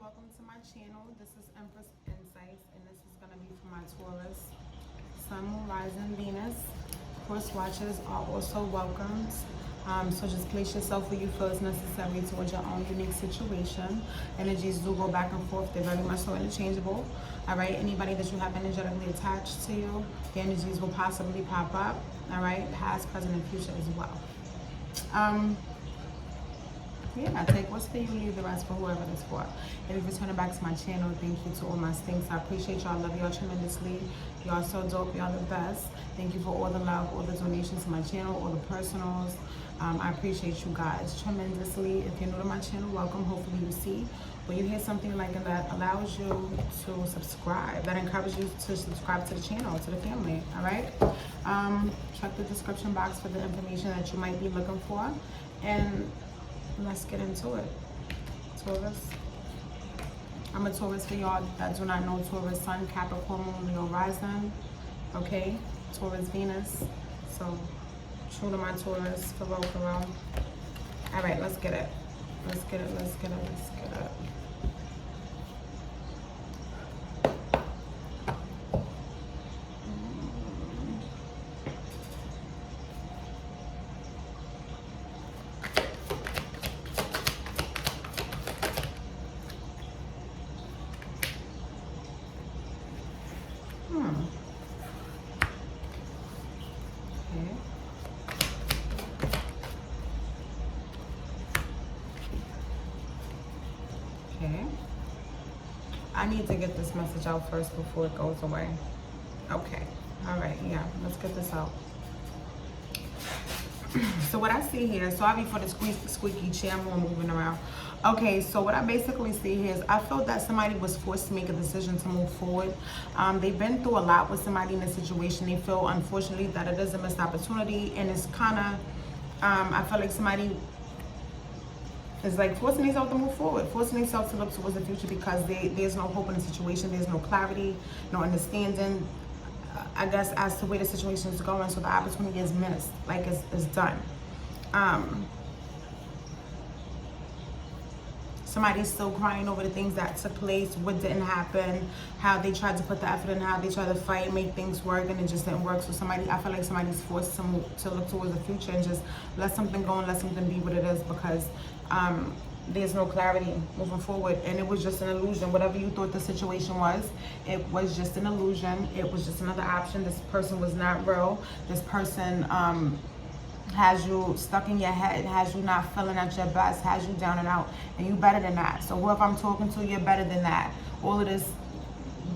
welcome to my channel. This is Empress Insights, and this is going to be for my Taurus, Sun, Moon, Rising, Venus. Course watchers are also welcomed. So just place yourself where you feel is necessary towards your own unique situation. Energies do go back and forth. They're very much so interchangeable. All right. Anybody that you have energetically attached to you, the energies will possibly pop up. All right. Past, present, and future as well. Yeah, take what's for you, leave the rest for whoever it's for. If you're returning back to my channel, thank you to all my stinks. I appreciate y'all, love y'all tremendously. Y'all so dope, y'all the best. Thank you for all the love, all the donations to my channel, all the personals. I appreciate you guys tremendously. If you're new to my channel, welcome. Hopefully you see when you hear something like that allows you to subscribe, that encourages you to subscribe to the channel, to the family, all right? Check the description box for the information that you might be looking for. And let's get into it. Taurus. I'm a Taurus for y'all that do not know Taurus Sun, Capricorn, Moon, Leo, Rising. Okay? Taurus, Venus. So, true to my Taurus, for real, for real. All right, let's get it. Let's get it, let's get it, let's get it. Okay. I need to get this message out first before it goes away. Okay. All right. Yeah. Let's get this out. So what I see here, sorry for the squeaky chair, I'm moving around. Okay, so what I basically see here is I felt that somebody was forced to make a decision to move forward. They've been through a lot with somebody in this situation. They feel, unfortunately, that it is a missed opportunity, and it's kind of, I feel like somebody is like forcing themselves to move forward, forcing themselves to look towards the future because there's no hope in the situation, there's no clarity, no understanding, I guess, as to where the situation is going, so the opportunity is missed, like it's done. Somebody's still crying over the things that took place, what didn't happen, how they tried to put the effort in, how they tried to fight, make things work, and it just didn't work. So I feel like somebody's forced to look towards the future and just let something go and let something be what it is, because there's no clarity moving forward, and it was just an illusion. Whatever you thought the situation was, it was just an illusion. It was just another option. This person was not real. This person has you stuck in your head, has you not feeling at your best, has you down and out, and you better than that. So whoever I'm talking to, you're better than that. All of this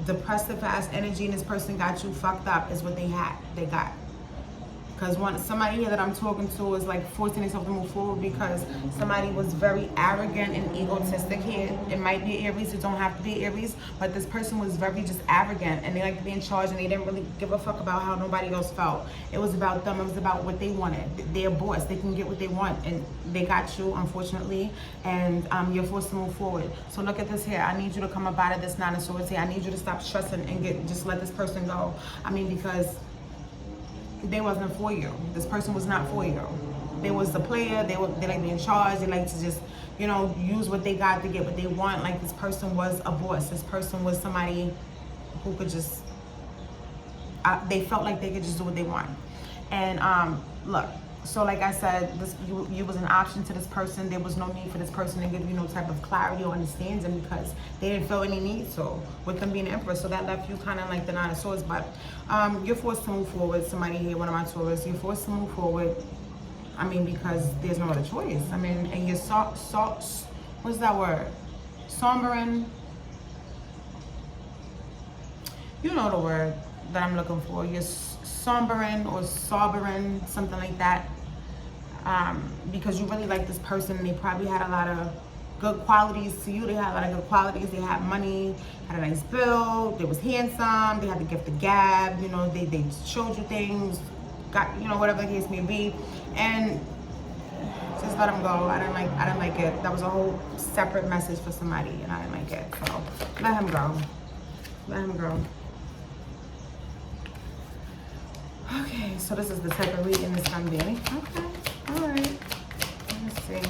depressive ass energy and this person got you fucked up is what they got. Because somebody here that I'm talking to is like forcing themselves to move forward because somebody was very arrogant and egotistic here. It might be Aries, it don't have to be Aries, but this person was very just arrogant, and they like to be in charge, and they didn't really give a fuck about how nobody else felt. It was about them, it was about what they wanted. They're boss, they can get what they want, and they got you, unfortunately, and you're forced to move forward. So look at this here. I need you to come up out of this Nine of Swords here. I need you to stop stressing and just let this person go. I mean, because they wasn't for you. This person was not for you. They was the player. They like to be in charge. They like to just, you know, use what they got to get what they want. Like, this person was a boss. This person was somebody who could just, they felt like they could just do what they want. And look, so like I said, you was an option to this person. There was no need for this person to give you no type of clarity or understanding because they didn't feel any need to, with them being Empress. So that left you kind of like the Nine of Swords. But you're forced to move forward. Somebody here, one of my Taurus, you're forced to move forward. I mean, because there's no other choice. I mean, and you're what's that word? Sombering. You know the word that I'm looking for. You're sombering or sobering, something like that. Because you really like this person, and they probably had a lot of good qualities to you. They had a lot of good qualities. They had money, had a nice build, they was handsome, they had the gift of gab, you know, they showed you things, got, you know, whatever the case may be, and just let them go. I didn't like it. That was a whole separate message for somebody, and I didn't like it. So let him go. Let him go. Okay, so this is the type of reading this can be. Okay, all right. Let's see.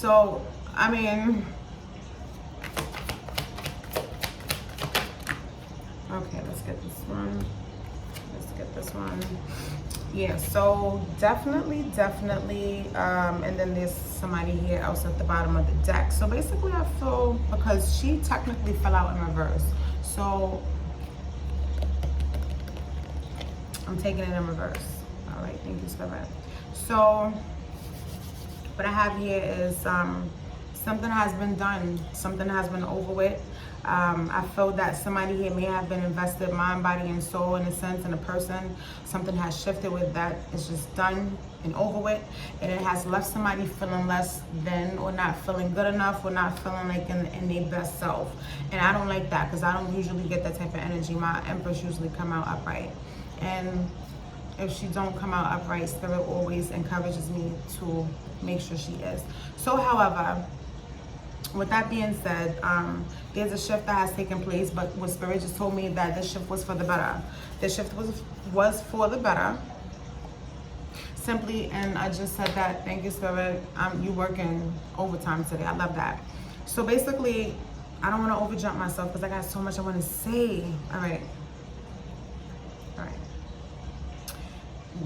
So, I mean, okay, let's get this one. Let's get this one. Yeah, so definitely, and then there's somebody here else at the bottom of the deck. So basically I feel, because she technically fell out in reverse, so I'm taking it in reverse. All right, thank you, Spirit. So what I have here is something has been done, something has been over with. I feel that somebody here may have been invested mind, body, and soul in a sense in a person. Something has shifted with that. It's just done and over with. And it has left somebody feeling less than, or not feeling good enough, or not feeling like in their best self. And I don't like that, because I don't usually get that type of energy. My Empress usually come out upright. And if she don't come out upright, Spirit always encourages me to make sure she is. So, however, with that being said, there's a shift that has taken place, but what Spirit just told me that this shift was for the better. This shift was for the better. Simply, and I just said that, thank you, Spirit. You working overtime today. I love that. So basically, I don't want to overjump myself because I got so much I want to say. All right.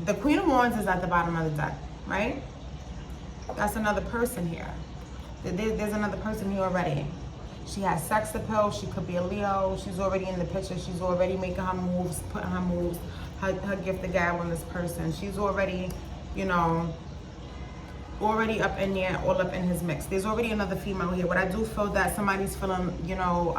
The Queen of Wands is at the bottom of the deck, right? That's another person here. There's another person here already. She has sex appeal. She could be a Leo. She's already in the picture. She's already making her moves, putting her moves, her gift the gab on this person. She's already, you know, already up in there, all up in his mix. There's already another female here. But I do feel that somebody's feeling, you know,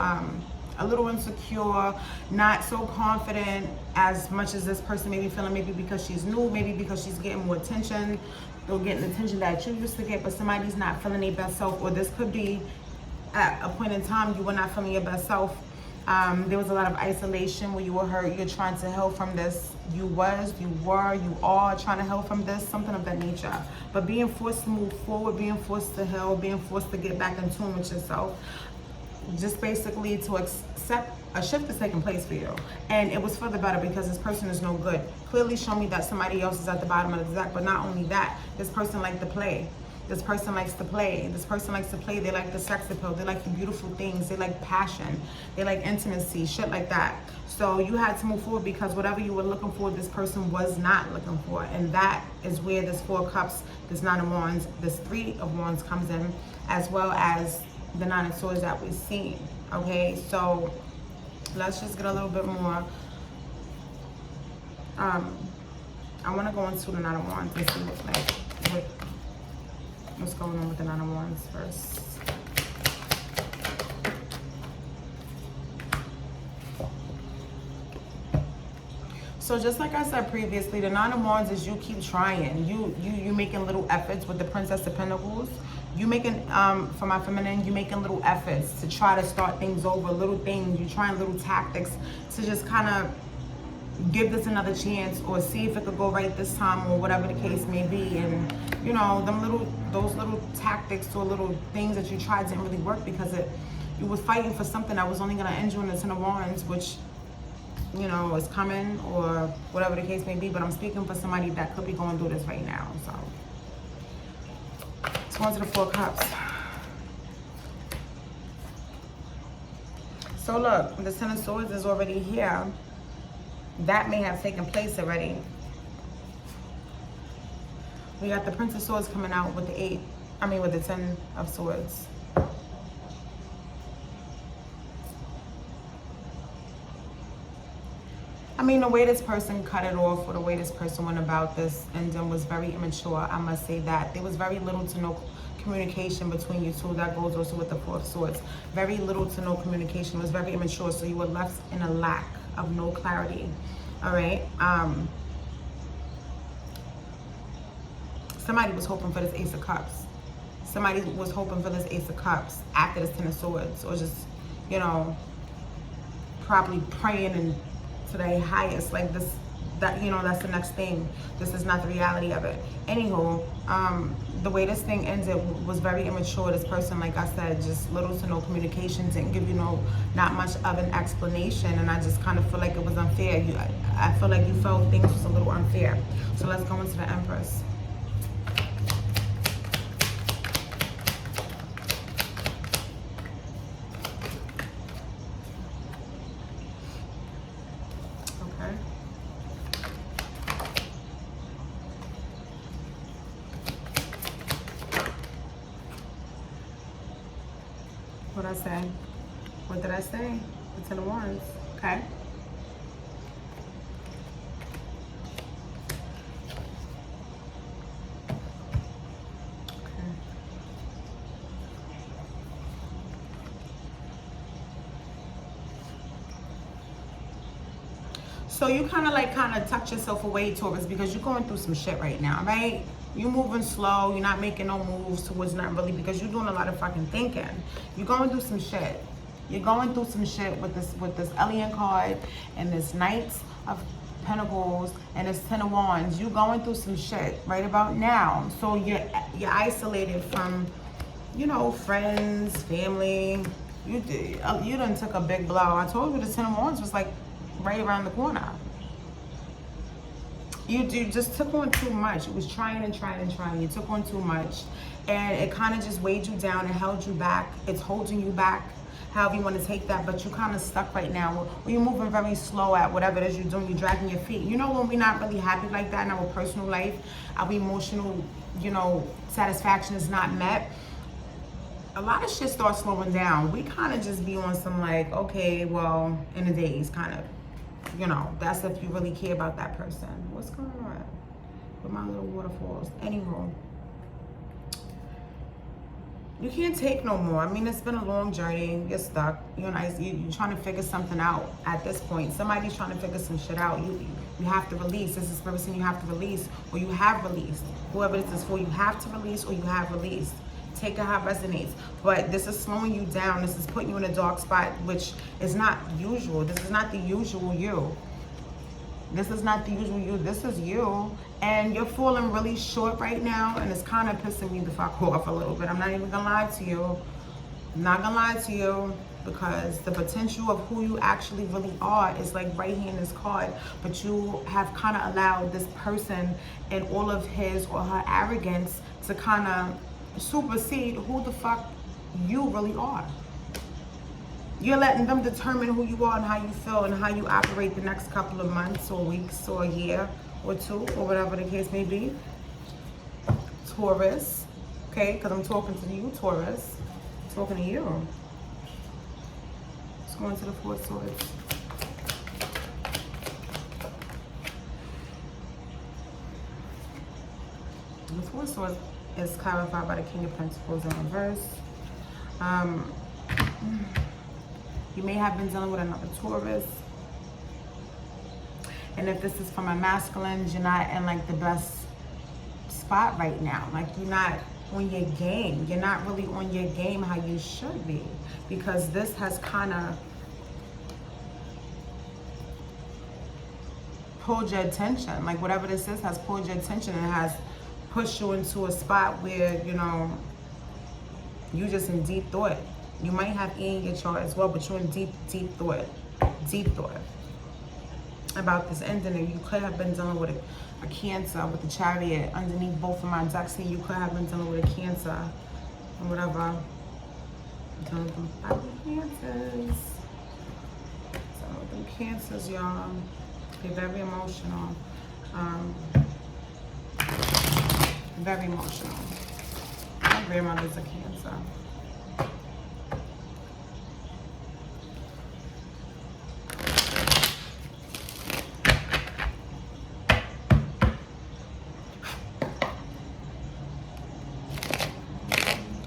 a little insecure, not so confident as much as this person may be feeling, maybe because she's new, maybe because she's getting more attention, or getting the attention that you used to get, but somebody's not feeling their best self. Or this could be at a point in time you were not feeling your best self. There was a lot of isolation where you were hurt. You're trying to heal from this. You are trying to heal from this, something of that nature. But being forced to move forward, being forced to heal, being forced to get back in tune with yourself, just basically to accept a shift is taking place for you. And it was for the better, because this person is no good. Clearly show me that somebody else is at the bottom of the deck. But not only that, this person likes to play. This person likes to play. This person likes to play. They like the sex appeal. They like the beautiful things. They like passion. They like intimacy, shit like that. So you had to move forward, because whatever you were looking for, this person was not looking for. And that is where this 4 of Cups, this 9 of Wands, this 3 of Wands comes in, as well as the 9 of Swords that we've seen. Okay, so let's just get a little bit more. I want to go into the 9 of Wands and see what's going on with the 9 of Wands first. So just like I said previously, the 9 of Wands is you keep trying. You making little efforts with the Princess of Pentacles. You making, for my feminine, you making little efforts to try to start things over, little things. You trying little tactics to just kind of give this another chance, or see if it could go right this time, or whatever the case may be. And you know, those little tactics or little things that you tried didn't really work, because you was fighting for something that was only going to end you in the 10 of Wands, which, you know, is coming, or whatever the case may be. But I'm speaking for somebody that could be going through this right now. So let's go on to the 4 of Cups. So look, the 10 of Swords is already here. That may have taken place already. We got the Prince of Swords coming out with with the 10 of Swords. I mean, the way this person cut it off, or the way this person went about this and then was very immature. I must say that there was very little to no communication between you two. That goes also with the 4 of Swords. Very little to no communication. It was very immature, so you were left in a lack of no clarity. All right. Somebody was hoping for this Ace of Cups. Somebody was hoping for this Ace of Cups after this 10 of Swords, or just, you know, probably praying and to their highest, like this, that, you know, that's the next thing. This is not the reality of it. Anywho, the way this thing ended was very immature. This person, like I said, just little to no communication, didn't give you not much of an explanation, and I just kind of feel like it was unfair. I feel like you felt things was a little unfair. So let's go into the Empress. I say? What did I say? The Ten of Wands. Okay. So you kind of tuck yourself away, Taurus, because you're going through some shit right now, right? You're moving slow. You're not making no moves towards nothing really because you're doing a lot of fucking thinking. You're going through some shit. You're going through some shit with this Alien card and this Knight of Pentacles and this Ten of Wands. You're going through some shit right about now. So you're isolated from, you know, friends, family. You done took a big blow. I told you the Ten of Wands was like right around the corner. You just took on too much. It was trying and trying and trying. You took on too much, and it kind of just weighed you down and held you back. It's holding you back, however you want to take that, but you're kind of stuck right now. When you're moving very slow at whatever it is you're doing, you're dragging your feet. You know, when we're not really happy like that in our personal life, our emotional, you know, satisfaction is not met, a lot of shit starts slowing down. We kind of just be on some like, okay, well, in the days kind of. You know, that's if you really care about that person. What's going on with my little waterfalls? Anywho, you can't take no more. I mean, it's been a long journey. You're stuck. You're trying to figure something out at this point. Somebody's trying to figure some shit out. You have to release. This is the person you have to release, or you have released. Whoever this is for, you have to release, or you have released. Take it how it resonates. But this is slowing you down. This is putting you in a dark spot, which is not usual. This is not the usual you. This is not the usual you. This is you. And you're falling really short right now, and it's kind of pissing me the fuck off a little bit. I'm not even gonna lie to you. I'm not gonna lie to you, because the potential of who you actually really are is like right here in this card. But you have kind of allowed this person and all of his or her arrogance to kind of supersede who the fuck you really are. You're letting them determine who you are and how you feel and how you operate the next couple of months or weeks or a year or two or whatever the case may be. Taurus, okay, because I'm talking to you, Taurus. I'm talking to you. Let's go into the Four of Swords. The Four of Swords is clarified by the King of Pentacles in reverse. You may have been dealing with another Taurus. And if this is from a masculine, you're not in like the best spot right now. Like you're not on your game. You're not really on your game how you should be. Because this has kind of pulled your attention. Like whatever this is has pulled your attention and has push you into a spot where, you know, you just in deep thought. You might have E in your chart as well, but you're in deep thought about this ending. And you could have been dealing with a Cancer with the Chariot underneath both of my decks here. You could have been dealing with a Cancer or whatever. Dealing with them Cancers. Dealing with them Cancers, y'all. They're very emotional. Very emotional. My grandmother's a Cancer.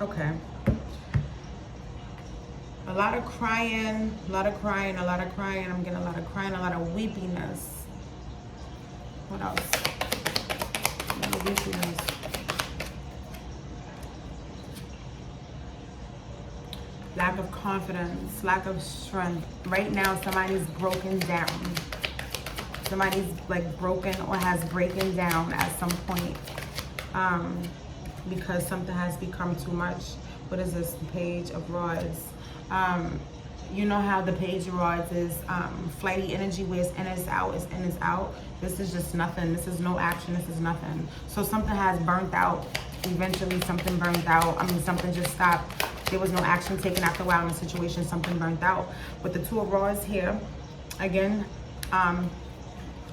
Okay. A lot of crying, a lot of crying, a lot of crying. I'm getting a lot of crying, a lot of weepiness. What else? A lot of weepiness. Lack of confidence, lack of strength. Right now, somebody's broken down. Somebody's like broken or has breaking down at some point because something has become too much. What is this? The Page of Rods. You know how the Page of Rods is flighty energy, where it's in is out, is in is out. This is just nothing. This is no action. This is nothing. So something has burnt out. Eventually something burned out. I mean, something just stopped. There was no action taken after a while in the situation. Something burnt out. With the Two of Rods here, again,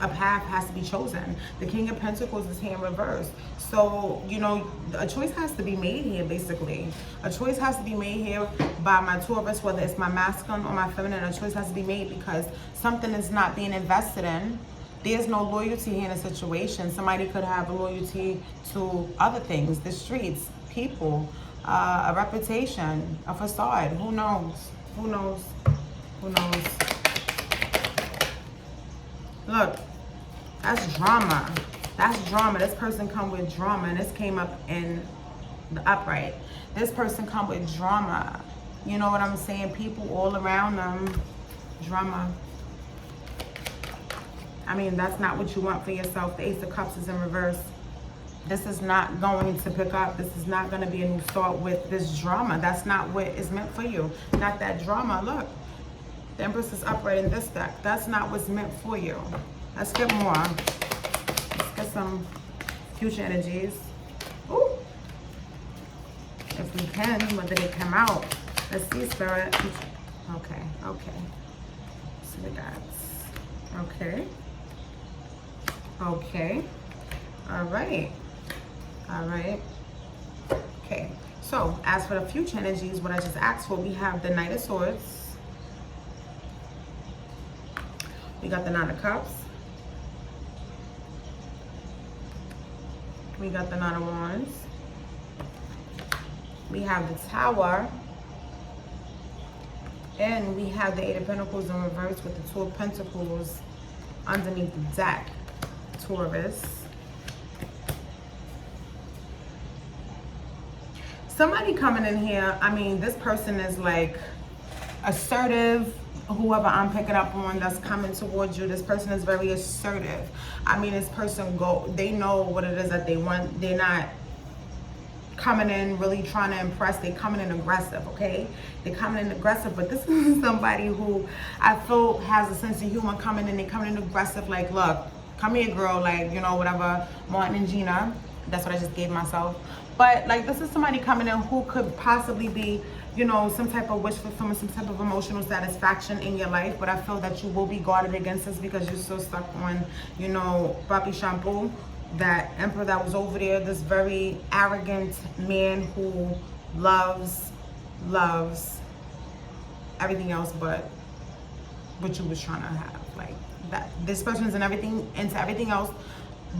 a path has to be chosen. The King of Pentacles is here in reverse. So, you know, a choice has to be made here, basically. A choice has to be made here by my Taurus, whether it's my masculine or my feminine. A choice has to be made because something is not being invested in. There's no loyalty here in a situation. Somebody could have a loyalty to other things, the streets, people, a reputation, a facade. Who knows? Who knows? Who knows? Look, that's drama. That's drama. This person come with drama, and this came up in the upright. This person come with drama. You know what I'm saying? People all around them, drama. I mean, that's not what you want for yourself. The Ace of Cups is in reverse. This is not going to pick up. This is not going to be a new start with this drama. That's not what is meant for you. Not that drama. Look, the Empress is upright in this deck. That's not what's meant for you. Let's get more. Let's get some future energies. Ooh. If we can, whether they come out. Let's see, Spirit. Okay, okay. See the gods. Okay. Okay. All right. All right. Okay. So, as for the future energies, what I just asked for, we have the Knight of Swords. We got the Nine of Cups. We got the Nine of Wands. We have the Tower. And we have the Eight of Pentacles in reverse with the Two of Pentacles underneath the deck. Taurus. Somebody coming in here, I mean, this person is like assertive. Whoever I'm picking up on that's coming towards you, this person is very assertive. I mean, this person they know what it is that they want. They're not coming in really trying to impress. They're coming in aggressive, okay? They're coming in aggressive, but this is somebody who I feel has a sense of humor coming in. They're coming in aggressive, like, look, come here, girl, like, you know, whatever, Martin and Gina. That's what I just gave myself. But, like, this is somebody coming in who could possibly be, you know, some type of wish fulfillment, some type of emotional satisfaction in your life. But I feel that you will be guarded against this because you're so stuck on, you know, Papi Shampoo, that emperor that was over there, this very arrogant man who loves everything else but what you was trying to have. Like, that this person's in everything, into everything else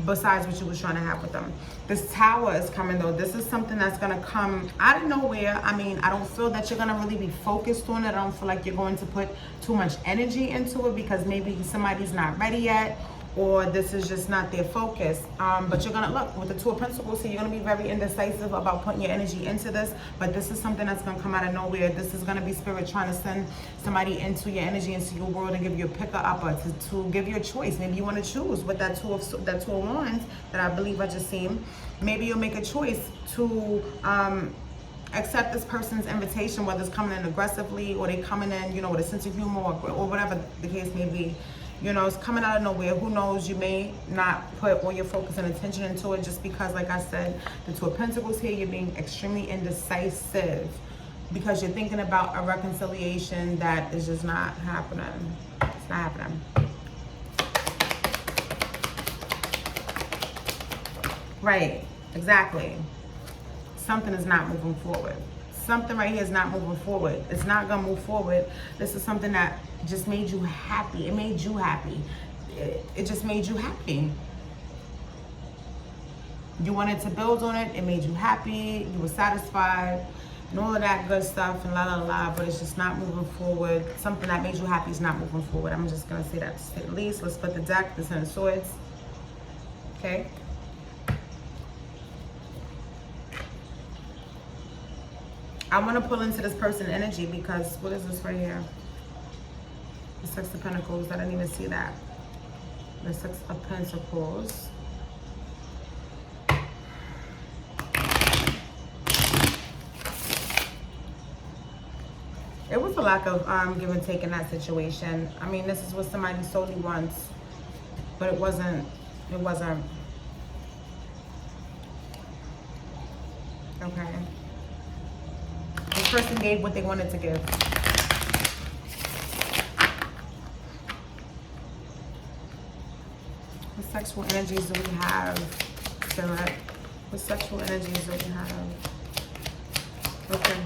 besides what you was trying to have with them. This Tower is coming, though. This is something that's gonna come out of nowhere. I mean, I don't feel that you're gonna really be focused on it. I don't feel like you're going to put too much energy into it because maybe somebody's not ready yet, or this is just not their focus. But you're gonna look with the Two of Pentacles here, you're gonna be very indecisive about putting your energy into this, but this is something that's gonna come out of nowhere. This is gonna be Spirit trying to send somebody into your energy, into your world, and give you a picker upper to give you a choice. Maybe you want to choose with that Two of Wands that I believe I just seen. Maybe you'll make a choice to accept this person's invitation, whether it's coming in aggressively or they coming in, you know, with a sense of humor, or whatever the case may be. You know, it's coming out of nowhere. Who knows? You may not put all your focus and attention into it just because, like I said, the Two of Pentacles here, you're being extremely indecisive because you're thinking about a reconciliation that is just not happening. It's not happening. Right, exactly. Something is not moving forward. Something right here is not moving forward. It's not gonna move forward. This is something that just made you happy. It made you happy. It just made you happy. You wanted to build on it. It made you happy. You were satisfied and all of that good stuff and la la la, but it's just not moving forward. Something that made you happy is not moving forward. I'm just gonna say that to say the least. Let's put the deck, the Ten of Swords. Okay. I want to pull into this person's energy because what is this right here? The Six of Pentacles. I didn't even see that. The Six of Pentacles. It was a lack of give and take in that situation. I mean, this is what somebody solely wants, but it wasn't. It wasn't. Okay. This person gave what they wanted to give. sexual energies do we have, Spirit? What sexual energies do we have? Okay.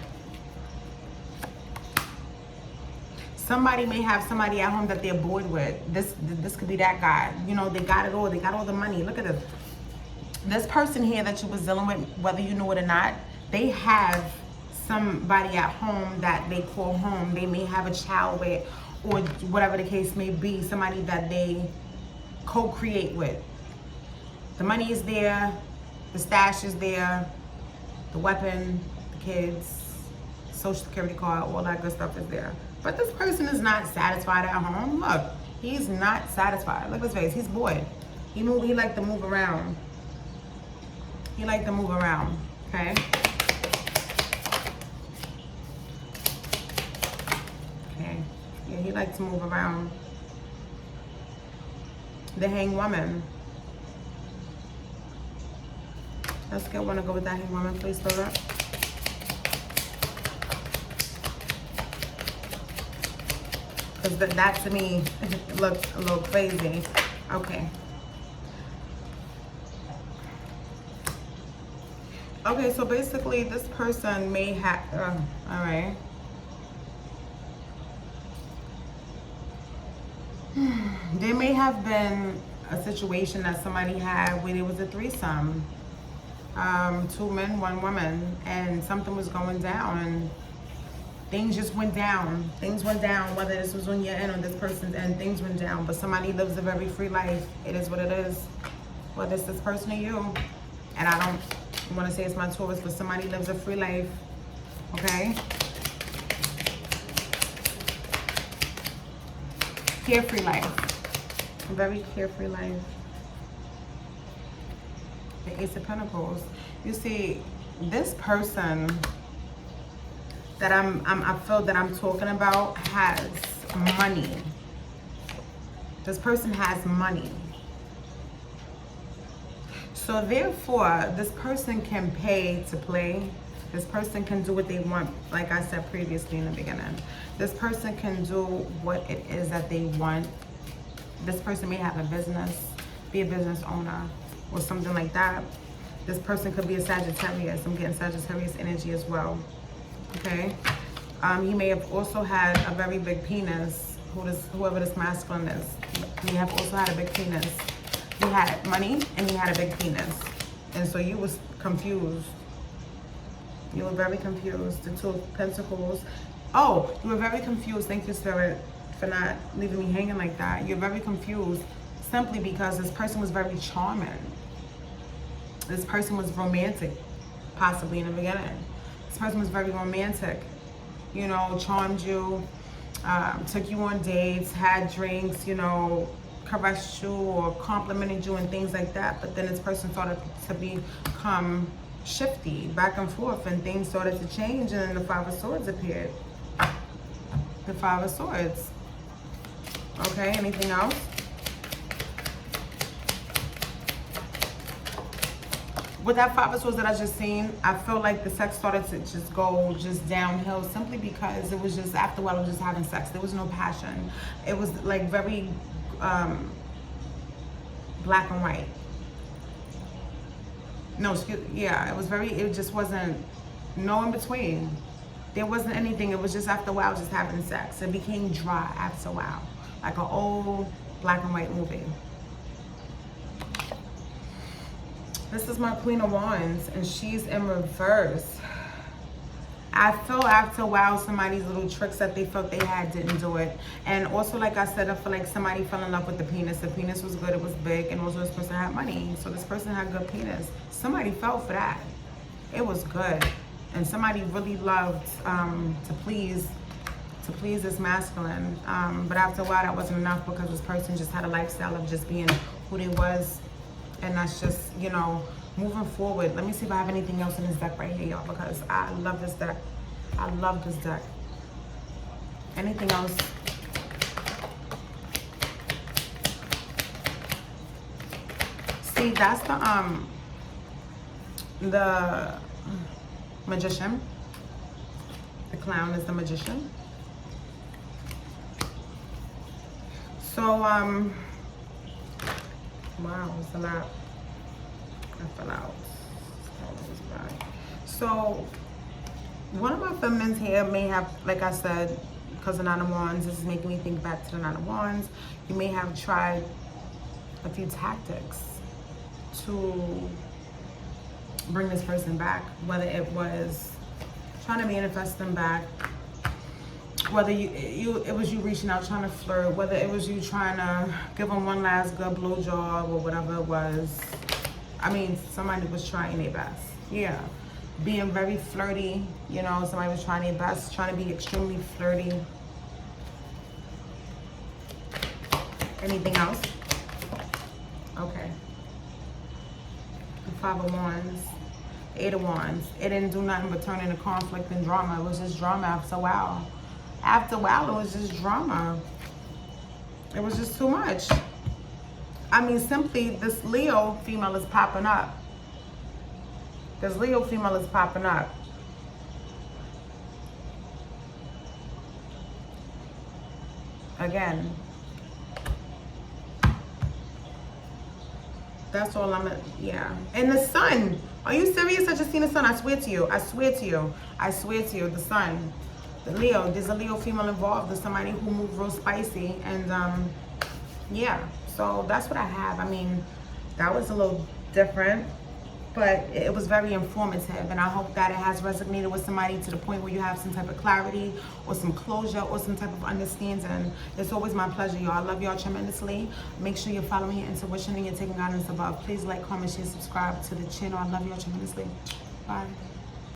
Somebody may have somebody at home that they're bored with. This could be that guy. You know, they got it all. They got all the money. Look at this. This person here that you was dealing with, whether you knew it or not, they have somebody at home that they call home. They may have a child with, or whatever the case may be, somebody that they co-create with. The money is there, the stash is there, the weapon, the kids, social security card, all that good stuff is there. But this person is not satisfied at home. Look, he's not satisfied. Look at his face, he's bored. He like to move around. He like to move around, okay? Okay, yeah, he likes to move around. The Hanged Woman. Let's get one to go with that Hanged Woman, please, Spirit. Because that to me looked a little crazy. Okay. Okay, so basically this person may have, all right. There may have been a situation that somebody had where there was a threesome. 2 men, 1 woman, and something was going down and things just went down. Things went down, whether this was on your end or this person's end, things went down. But somebody lives a very free life. It is what it is. Whether it's this person or you. And I don't want to say it's my Taurus, but somebody lives a free life. Okay? Carefree life. A very carefree life. The Ace of Pentacles. You see, this person that I feel that I'm talking about has money. This person has money. So therefore, this person can pay to play. This person can do what they want, like I said previously in the beginning. This person can do what it is that they want. This person may have a business, be a business owner, or something like that. This person could be a Sagittarius. I'm getting Sagittarius energy as well. Okay? He may have also had a very big penis. Whoever this masculine is. He have also had a big penis. He had money and he had a big penis. And so you was confused. You were very confused. The 2 of Pentacles. Oh, you were very confused. Thank you, Spirit, for not leaving me hanging like that. You're very confused simply because this person was very charming. This person was romantic, possibly in the beginning. This person was very romantic. You know, charmed you, took you on dates, had drinks, you know, caressed you or complimented you and things like that. But then this person started to become shifty, back and forth, and things started to change, and then the 5 of Swords appeared. The 5 of Swords. Okay, anything else? With that 5 of Swords that I just seen, I feel like the sex started to just go downhill simply because it was just, after a while, I was just having sex. There was no passion. It was like very black and white. No, excuse, yeah, it just wasn't, no in between. There wasn't anything. It was just after a while just having sex. It became dry after a while. Like an old black and white movie. This is my Queen of Wands, and she's in reverse. I feel after a while somebody's little tricks that they felt they had didn't do it. And also, like I said, I feel like somebody fell in love with the penis. The penis was good, it was big, and also this person had money. So this person had good penis. Somebody fell for that. It was good. And somebody really loved to please this masculine. But after a while that wasn't enough because this person just had a lifestyle of just being who they was. And that's just, you know, moving forward. Let me see if I have anything else in this deck right here, y'all, because I love this deck. I love this deck. Anything else? See, that's the Magician. The Clown is the Magician. So, Wow, it's a lot. I fell out. So one of my feminines here may have, like I said, because of Nine of Wands, this is making me think back to the Nine of Wands. You may have tried a few tactics to bring this person back, whether it was trying to manifest them back, whether it was you reaching out trying to flirt, whether it was you trying to give them one last good blowjob or whatever it was. I mean, somebody was trying their best. Yeah, being very flirty, you know, somebody was trying their best, trying to be extremely flirty. Anything else? Okay. The Five of Wands, Eight of Wands. It didn't do nothing but turn into conflict and drama. It was just drama after a while. After a while, it was just drama. It was just too much. I mean, simply, this Leo female is popping up. This Leo female is popping up. Again. That's all yeah. And the sun. Are you serious? I just seen the sun. I swear to you. I swear to you. I swear to you. The sun. The Leo. There's a Leo female involved. There's somebody who moved real spicy. And, yeah. So that's what I have. I mean, that was a little different, but it was very informative. And I hope that it has resonated with somebody to the point where you have some type of clarity or some closure or some type of understanding. It's always my pleasure, y'all. I love y'all tremendously. Make sure you're following your intuition and you're taking guidance above. Please like, comment, share, subscribe to the channel. I love y'all tremendously. Bye.